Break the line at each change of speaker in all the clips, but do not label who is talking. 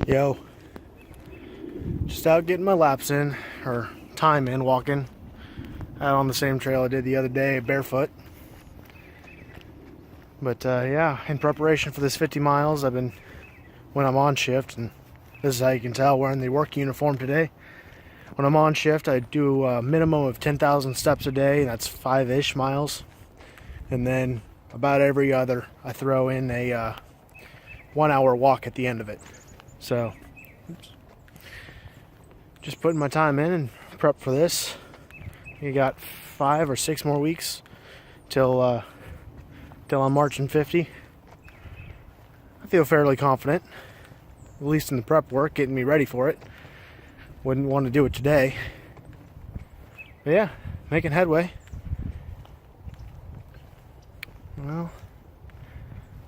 Yo, just out getting my laps in, or time in, walking out on the same trail I did the other day, barefoot. But yeah, in preparation for this 50 miles, when I'm on shift, and this is how you can tell, wearing the work uniform today. When I'm on shift, I do a minimum of 10,000 steps a day, and that's 5-ish miles. And then about every other, I throw in a 1 hour walk at the end of it. So, just putting my time in and prep for this. You got 5 or 6 more weeks till I'm marching 50. I feel fairly confident, at least in the prep work, getting me ready for it. Wouldn't want to do it today. But yeah, making headway. Well,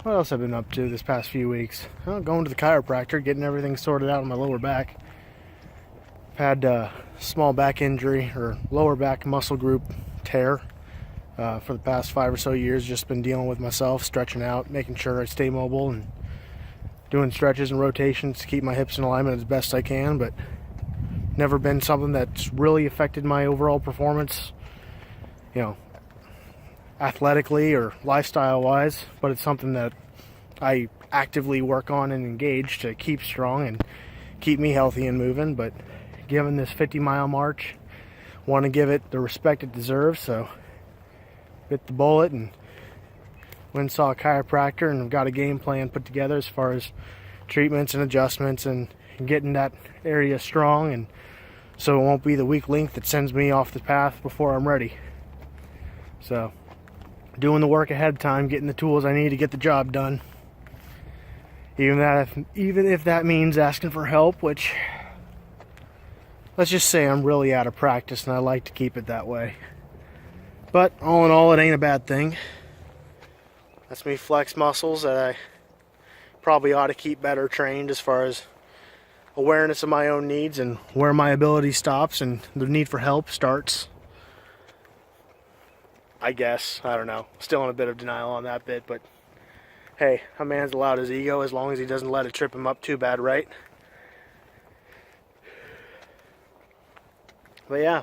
what else have I been up to this past few weeks? Well, going to the chiropractor, getting everything sorted out on my lower back. I've had a small back injury, or lower back muscle group tear, for the past 5 or so years. Just been dealing with myself, stretching out, making sure I stay mobile, and doing stretches and rotations to keep my hips in alignment as best I can, but never been something that's really affected my overall performance, athletically or lifestyle wise, but it's something that I actively work on and engage to keep strong and keep me healthy and moving. But given this 50-mile march, want to give it the respect it deserves, so bit the bullet and went and saw a chiropractor, and I've got a game plan put together as far as treatments and adjustments and getting that area strong, and so it won't be the weak link that sends me off the path before I'm ready. So doing the work ahead of time, getting the tools I need to get the job done, even if that means asking for help, which, let's just say I'm really out of practice, and I like to keep it that way. But all in all, it ain't a bad thing. Lets me flex muscles that I probably ought to keep better trained, as far as awareness of my own needs and where my ability stops and the need for help starts. I guess. I don't know. Still in a bit of denial on that bit, but hey, a man's allowed his ego as long as he doesn't let it trip him up too bad, right? But yeah,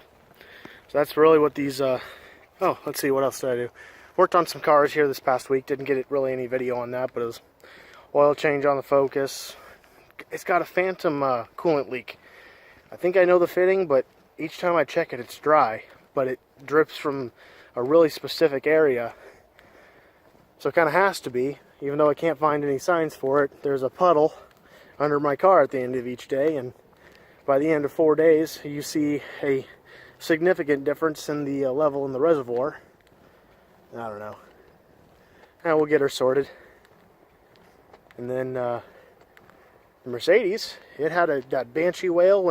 so that's really what these, let's see, what else did I do? Worked on some cars here this past week. Didn't get it really any video on that, but it was oil change on the Focus. It's got a phantom coolant leak. I think I know the fitting, but each time I check it, it's dry, but it drips from a really specific area. So it kind of has to be, even though I can't find any signs for it. There's a puddle under my car at the end of each day, and by the end of 4 days, you see a significant difference in the level in the reservoir. I don't know. And we'll get her sorted. And then the Mercedes, it had that Banshee whale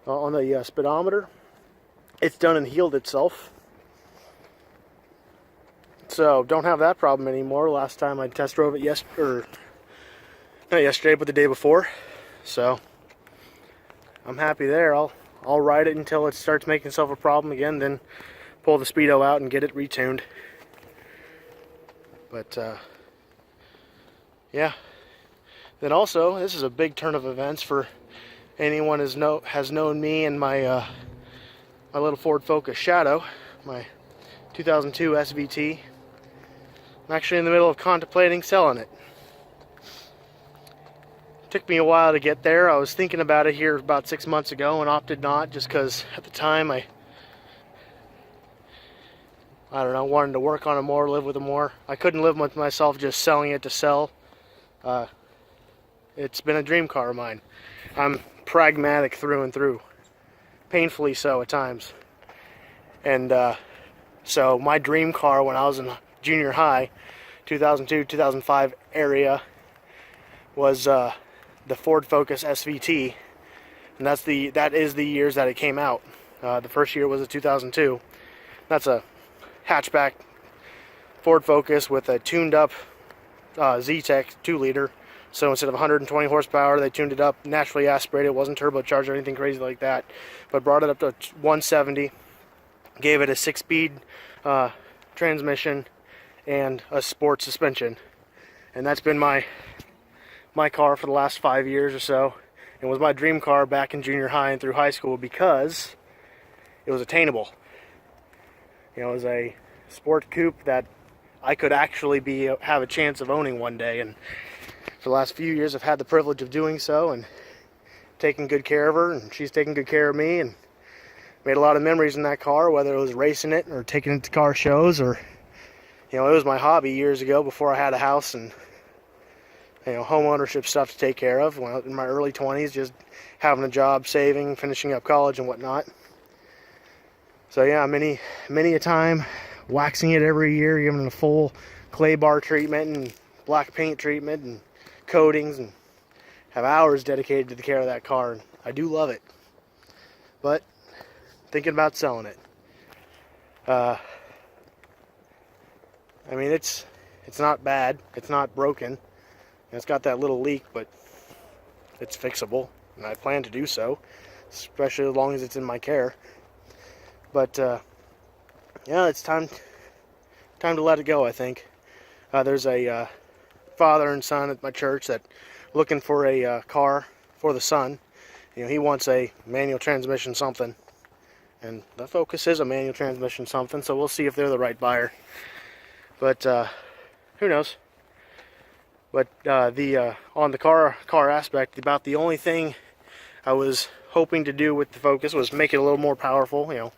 on the speedometer. It's done and healed itself. So don't have that problem anymore. Last time I test drove it not yesterday, but the day before. So I'm happy there. I'll ride it until it starts making itself a problem again, then pull the speedo out and get it retuned. But yeah. Then also, this is a big turn of events for anyone has known me and my my little Ford Focus Shadow, my 2002 SVT. I'm actually in the middle of contemplating selling it. Took me a while to get there. I was thinking about it here about 6 months ago and opted not, just because at the time I don't know, wanted to work on it more, live with it more. I couldn't live with myself just selling it to sell. It's been a dream car of mine. I'm pragmatic through and through. Painfully so at times. And so my dream car when I was in junior high, 2002, 2005 area, was the Ford Focus SVT. And that is the years that it came out. The first year was a 2002. That's a hatchback Ford Focus with a tuned up Z-Tech 2-liter. So instead of 120 horsepower, they tuned it up, naturally aspirated. It wasn't turbocharged or anything crazy like that, but brought it up to 170. Gave it a 6-speed transmission and a sport suspension, and that's been my my car for the last 5 years or so, and was my dream car back in junior high and through high school because it was attainable. You know, it was a sport coupe that I could actually have a chance of owning one day, and for the last few years I've had the privilege of doing so and taking good care of her, and she's taking good care of me, and made a lot of memories in that car, whether it was racing it or taking it to car shows, or, you know, it was my hobby years ago before I had a house and, you know, home ownership stuff to take care of. When I was in my early 20s, just having a job, saving, finishing up college and whatnot. So yeah, many a time waxing it every year, giving it a full clay bar treatment and black paint treatment and coatings, and have hours dedicated to the care of that car, and I do love it. But thinking about selling it. I mean, it's not bad. It's not broken. It's got that little leak, but it's fixable, and I plan to do so, especially as long as it's in my care. But yeah, it's time to let it go, I think. There's a father and son at my church that looking for a car for the son. You know, he wants a manual transmission something, and the Focus is a manual transmission something, so we'll see if they're the right buyer. But who knows? But on the car aspect, about the only thing I was hoping to do with the Focus was make it a little more powerful. You know,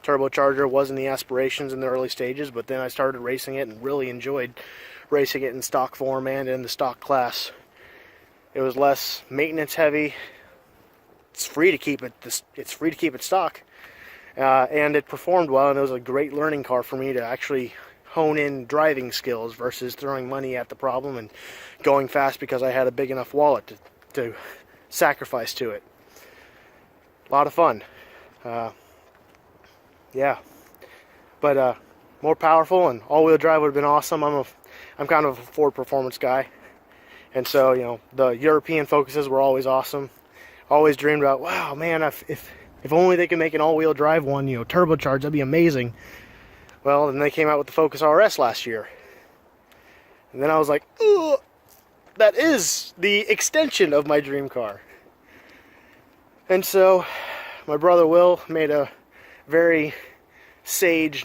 turbocharger wasn't the aspirations in the early stages, but then I started racing it and really enjoyed racing it in stock form and in the stock class. It was less maintenance heavy. It's free to keep it. It's free to keep it stock, and it performed well. And it was a great learning car for me to actually hone in driving skills versus throwing money at the problem and going fast because I had a big enough wallet to sacrifice to it. A lot of fun. Yeah, but more powerful and all-wheel drive would have been awesome. I'm kind of a Ford performance guy, and so, you know, the European Focuses were always awesome. Always dreamed about, wow, man, if only they could make an all-wheel drive one, you know, turbocharged, that'd be amazing. Well, then they came out with the Focus RS last year, and then I was like, ugh, that is the extension of my dream car. And so my brother Will made a very sage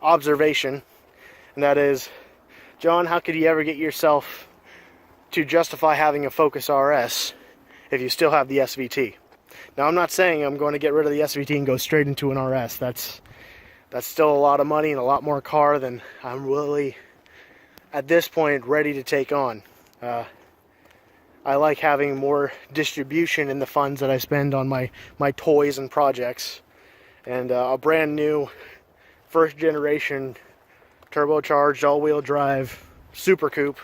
observation, and that is, John, how could you ever get yourself to justify having a Focus RS if you still have the SVT? Now, I'm not saying I'm going to get rid of the SVT and go straight into an RS. That's still a lot of money and a lot more car than I'm really, at this point, ready to take on. I like having more distribution in the funds that I spend on my toys and projects. And a brand new first generation turbocharged all-wheel drive Super Coupe,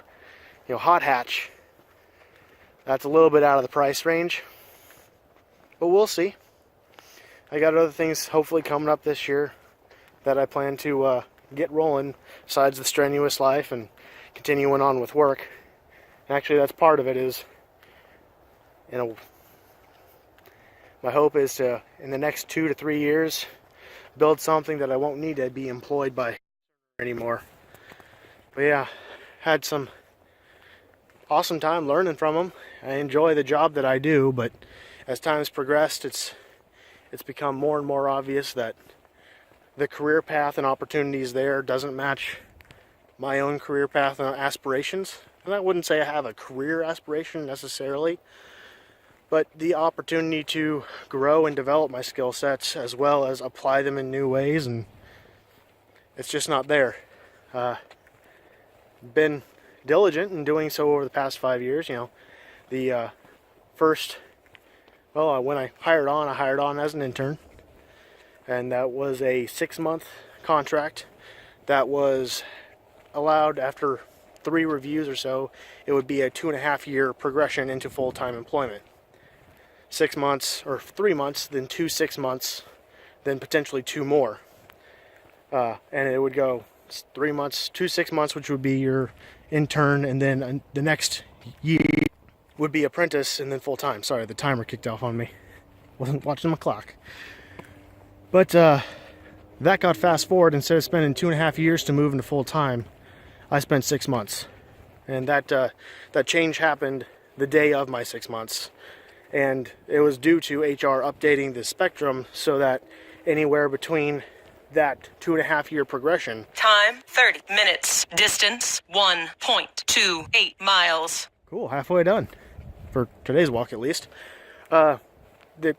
you know, hot hatch, that's a little bit out of the price range, but we'll see. I got other things hopefully coming up this year that I plan to get rolling besides the strenuous life and continuing on with work. Actually, that's part of it. Is, you know, my hope is to, in the next 2 to 3 years, build something that I won't need to be employed by anymore. But yeah, had some awesome time learning from them. I enjoy the job that I do, but as time's progressed, it's become more and more obvious that the career path and opportunities there doesn't match my own career path and aspirations. And I wouldn't say I have a career aspiration necessarily, but the opportunity to grow and develop my skill sets as well as apply them in new ways, and it's just not there. Been diligent in doing so over the past 5 years. You know, the when I hired on as an intern, and that was a 6-month contract that was allowed after 3 reviews or so. It would be a 2.5-year progression into full-time employment. 6 months or 3 months, then 2 6 months, then potentially 2 more, and it would go 3 months, 2 6 months, which would be your intern, and then the next year would be apprentice, and then full-time. Sorry, the timer kicked off on me. Wasn't watching my clock. But that got fast forward. Instead of spending 2.5 years to move into full-time, I spent 6 months. And that change happened the day of my 6 months. And it was due to HR updating the spectrum so that anywhere between that 2.5 year progression.
Time 30 minutes. Distance 1.28 miles.
Cool, halfway done. For today's walk at least. The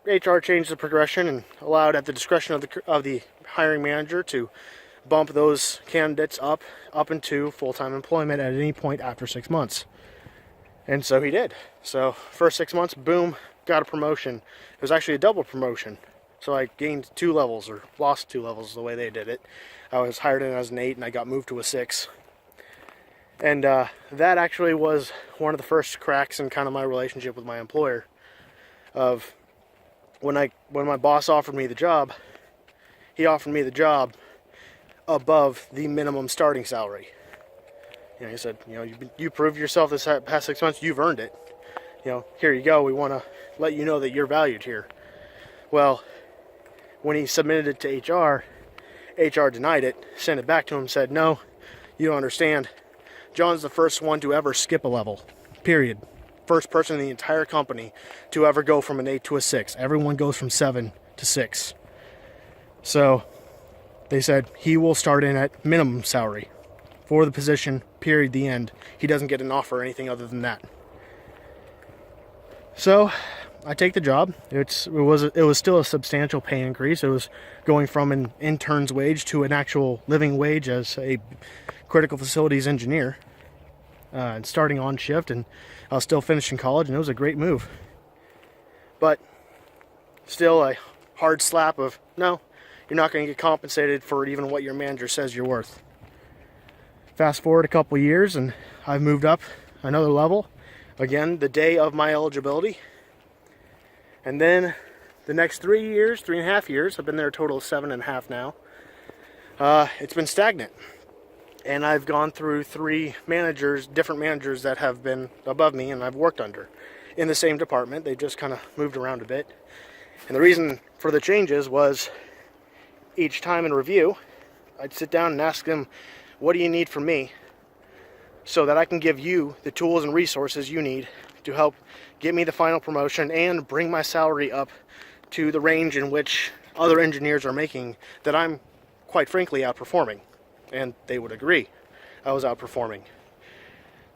HR changed the progression and allowed at the discretion of the hiring manager to bump those candidates up into full-time employment at any point after 6 months. And so he did. So first 6 months, boom, got a promotion. It was actually a double promotion. So I gained 2 levels, or lost 2 levels the way they did it. I was hired in as an 8 and I got moved to a 6. And that actually was one of the first cracks in kind of my relationship with my employer. Of when my boss offered me the job, he offered me the job above the minimum starting salary. He said, you proved yourself this past 6 months, you've earned it. Here you go, we want to let you know that you're valued here. Well, when he submitted it to HR denied it, sent it back to him, said, no, you don't understand. John's the first one to ever skip a level, period. First person in the entire company to ever go from an 8 to a 6. Everyone goes from 7 to 6. So they said he will start in at minimum salary for the position, period, the end. He doesn't get an offer or anything other than that. So I take the job. It was still a substantial pay increase. It was going from an intern's wage to an actual living wage as a critical facilities engineer, and starting on shift, and I was still finishing college, and it was a great move. But still a hard slap of, no, you're not going to get compensated for even what your manager says you're worth. Fast forward a couple years, and I've moved up another level. Again, the day of my eligibility. And then the next 3.5 years, I've been there a total of 7.5 now. It's been stagnant. And I've gone through 3 different managers that have been above me and I've worked under in the same department. They just kind of moved around a bit. And the reason for the changes was each time in review, I'd sit down and ask them, what do you need from me so that I can give you the tools and resources you need to help get me the final promotion and bring my salary up to the range in which other engineers are making that I'm, quite frankly, outperforming. And they would agree I was outperforming.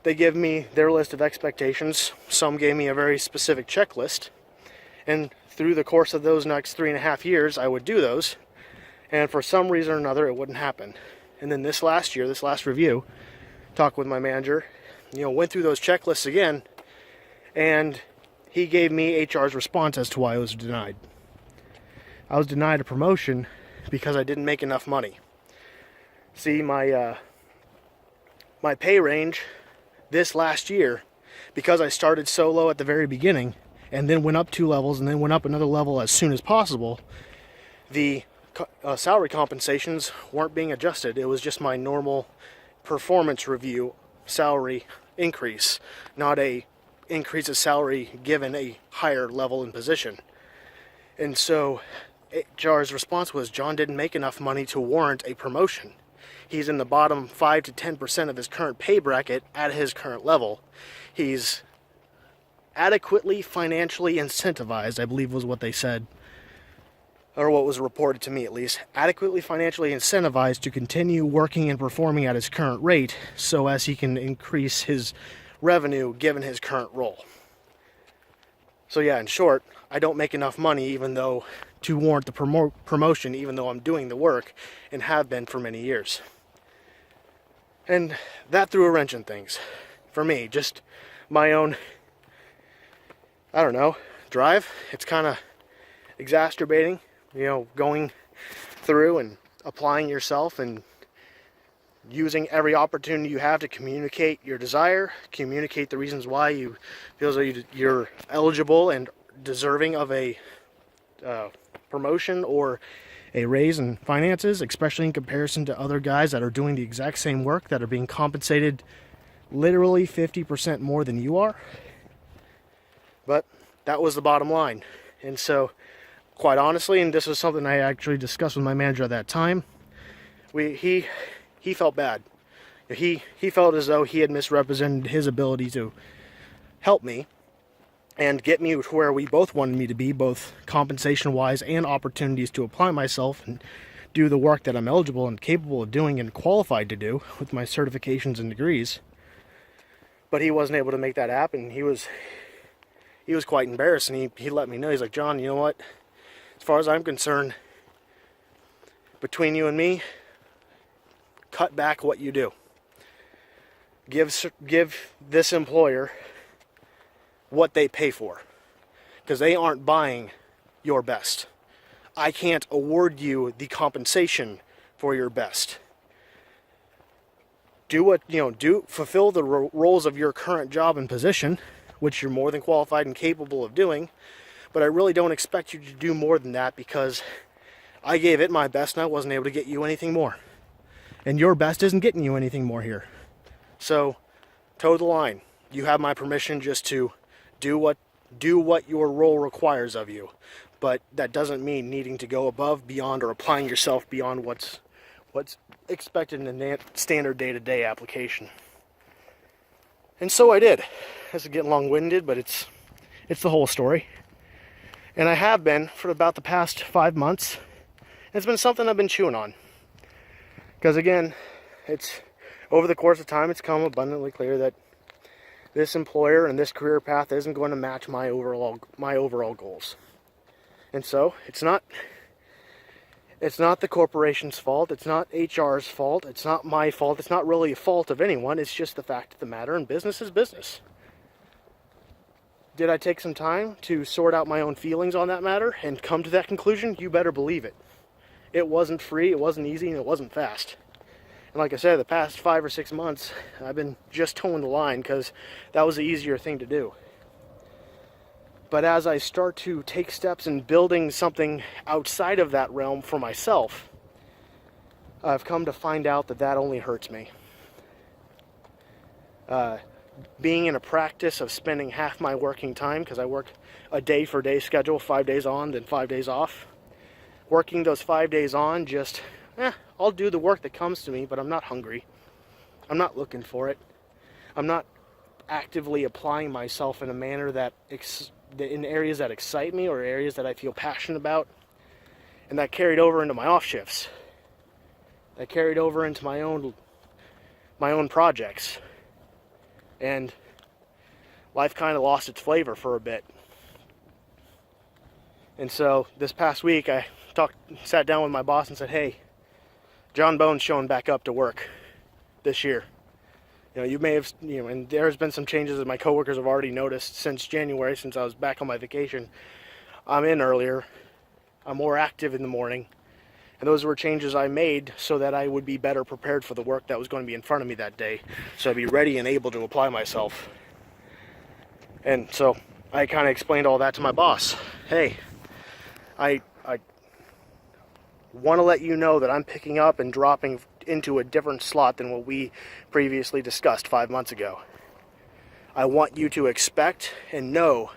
They give me their list of expectations. Some gave me a very specific checklist. And through the course of those next 3.5 years, I would do those. And for some reason or another, it wouldn't happen. And then this last review, talked with my manager, went through those checklists again, and he gave me HR's response as to why I was denied. I was denied a promotion because I didn't make enough money. See, my pay range this last year, because I started so low at the very beginning and then went up 2 levels and then went up another level as soon as possible, the salary compensations weren't being adjusted. It was just my normal performance review salary increase, not a increase of salary given a higher level and position. And so HR's response was, John didn't make enough money to warrant a promotion. He's in the bottom 5 to 10% of his current pay bracket at his current level. He's adequately financially incentivized, I believe was what they said, or what was reported to me at least, adequately financially incentivized to continue working and performing at his current rate so as he can increase his revenue given his current role. So yeah, in short, I don't make enough money even though to warrant the promotion, even though I'm doing the work and have been for many years. And that threw a wrench in things for me. Just my own, drive. It's kind of exacerbating, going through and applying yourself and using every opportunity you have to communicate your desire, communicate the reasons why you feel as though you're eligible and deserving of a promotion or a raise in finances, especially in comparison to other guys that are doing the exact same work that are being compensated literally 50% more than you are. But that was the bottom line. And so, quite honestly, and this was something I actually discussed with my manager at that time, he felt bad. He felt as though he had misrepresented his ability to help me and get me to where we both wanted me to be, both compensation-wise and opportunities to apply myself and do the work that I'm eligible and capable of doing and qualified to do with my certifications and degrees. But he wasn't able to make that happen. He was quite embarrassed, and he let me know. He's like, John, you know what? As far as I'm concerned, between you and me, cut back what you do. Give this employer what they pay for, because they aren't buying your best. I can't award you the compensation for your best. Do what, fulfill the roles of your current job and position, which you're more than qualified and capable of doing, but I really don't expect you to do more than that, because I gave it my best and I wasn't able to get you anything more. And your best isn't getting you anything more here. So, toe the line. You have my permission just to do what your role requires of you. But that doesn't mean needing to go above, beyond, or applying yourself beyond what's expected in a standard day-to-day application. And so I did. This is getting long-winded, but it's the whole story. And I have been for about the past 5 months. It's been something I've been chewing on. Because again, it's over the course of time, it's become abundantly clear that this employer and this career path isn't going to match my overall goals. And so it's not the corporation's fault. It's not HR's fault. It's not my fault. It's not really a fault of anyone. It's just the fact of the matter, and business is business. Did I take some time to sort out my own feelings on that matter and come to that conclusion? You better believe it. It wasn't free, it wasn't easy, and it wasn't fast. And like I said, the past 5 or 6 months, I've been just towing the line because that was the easier thing to do. But as I start to take steps in building something outside of that realm for myself, I've come to find out that only hurts me. Being in a practice of spending half my working time, because I work a day-for-day schedule, 5 days on, then 5 days off. Working those 5 days on, I'll do the work that comes to me, but I'm not hungry. I'm not looking for it. I'm not actively applying myself in a manner that in areas that excite me or areas that I feel passionate about. And that carried over into my off shifts. That carried over into my own projects. And life kind of lost its flavor for a bit. And so this past week I sat down with my boss and said, hey, John Bone's showing back up to work this year. You may have, and there's been some changes that my coworkers have already noticed since January, since I was back on my vacation. I'm in earlier. I'm more active in the morning. And those were changes I made so that I would be better prepared for the work that was going to be in front of me that day. So I'd be ready and able to apply myself. And so I kind of explained all that to my boss. Hey, I want to let you know that I'm picking up and dropping into a different slot than what we previously discussed 5 months ago. I want you to expect and know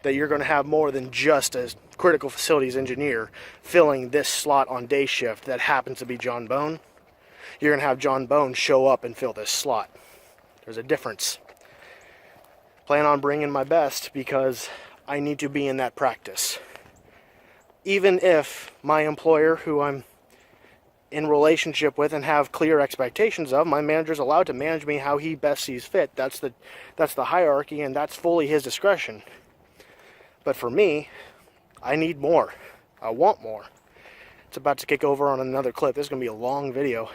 that you're going to have more than just a critical facilities engineer filling this slot on day shift that happens to be John Bone. You're going to have John Bone show up and fill this slot. There's a difference. Plan on bringing my best because I need to be in that practice. Even if my employer, who I'm in relationship with and have clear expectations of, my manager's allowed to manage me how he best sees fit. That's the hierarchy, and that's fully his discretion. But for me, I need more. I want more. It's about to kick over on another clip. This is going to be a long video.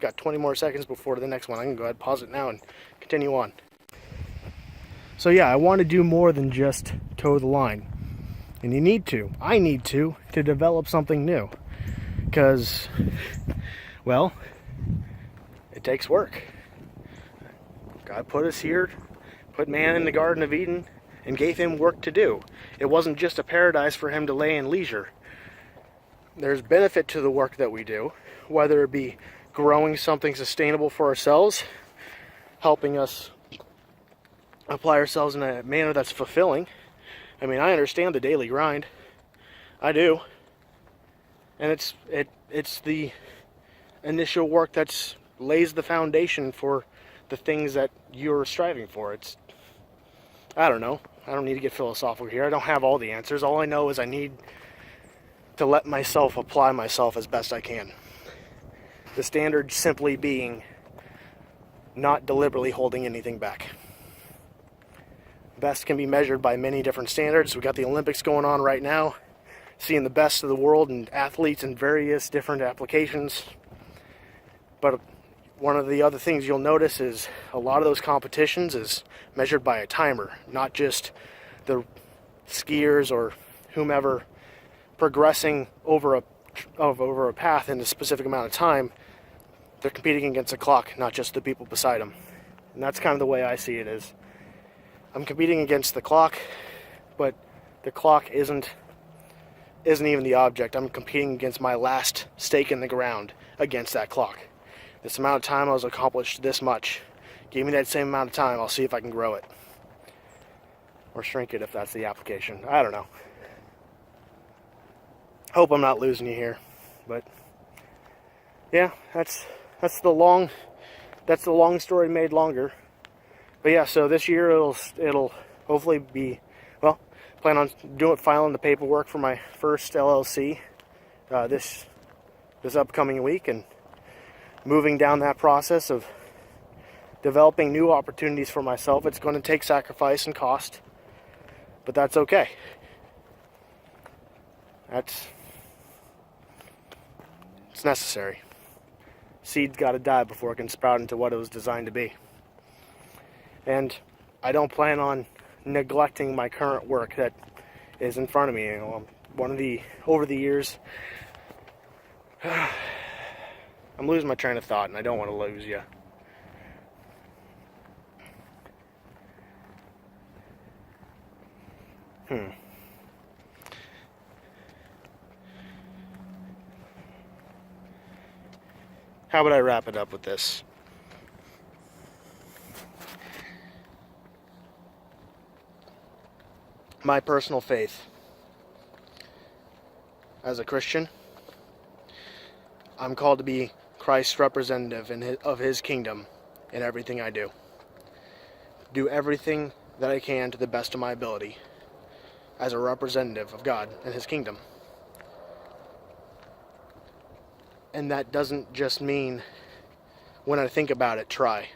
Got 20 more seconds before the next one. I can go ahead and pause it now and continue on. So yeah, I want to do more than just toe the line. And you need to. I need to develop something new. Because, well, it takes work. God put us here, put man in the Garden of Eden, and gave him work to do. It wasn't just a paradise for him to lay in leisure. There's benefit to the work that we do, whether it be growing something sustainable for ourselves, helping us apply ourselves in a manner that's fulfilling. I mean, I understand the daily grind. I do. And it's the initial work that's lays the foundation for the things that you're striving for. I don't know. I don't need to get philosophical here. I don't have all the answers. All I know is I need to let myself apply myself as best I can. The standard simply being not deliberately holding anything back. Best can be measured by many different standards. We got the Olympics going on right now, seeing the best of the world and athletes in various different applications. But one of the other things you'll notice is a lot of those competitions is measured by a timer, not just the skiers or whomever progressing over a path in a specific amount of time. They're competing against a clock, not just the people beside them. And that's kind of the way I see it is. I'm competing against the clock, but the clock isn't even the object. I'm competing against my last stake in the ground against that clock. This amount of time I was accomplished this much. Give me that same amount of time, I'll see if I can grow it. Or shrink it if that's the application. I don't know. Hope I'm not losing you here. But yeah, that's the long story made longer. But yeah, so this year it'll hopefully be, well, plan on filing the paperwork for my first LLC this upcoming week, and moving down that process of developing new opportunities for myself. It's going to take sacrifice and cost, but that's okay. It's necessary. Seed's got to die before it can sprout into what it was designed to be. And I don't plan on neglecting my current work that is in front of me. You know, over the years, I'm losing my train of thought, and I don't want to lose you. How would I wrap it up with this? My personal faith. As a Christian, I'm called to be Christ's representative of His kingdom in everything I do. Do everything that I can to the best of my ability as a representative of God and His kingdom. And that doesn't just mean, when I think about it, try.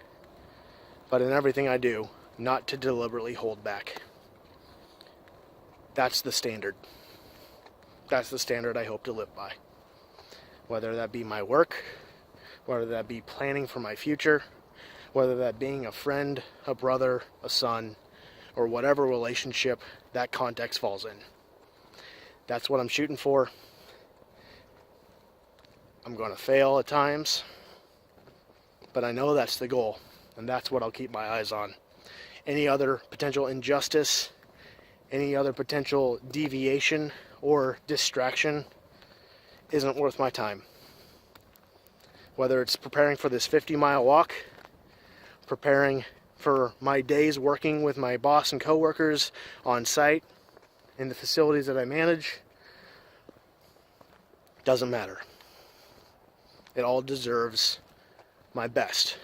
But in everything I do, not to deliberately hold back. That's the standard. That's the standard I hope to live by. Whether that be my work, whether that be planning for my future, whether that being a friend, a brother, a son, or whatever relationship that context falls in. That's what I'm shooting for. I'm going to fail at times, but I know that's the goal, and that's what I'll keep my eyes on. Any other potential injustice, any other potential deviation or distraction isn't worth my time. Whether it's preparing for this 50-mile walk, preparing for my days working with my boss and coworkers on site in the facilities that I manage, doesn't matter. It all deserves my best,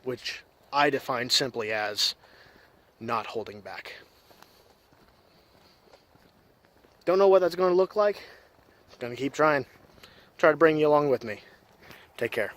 which I define simply as not holding back. Don't know what that's going to look like. I'm going to keep trying. Try to bring you along with me. Take care.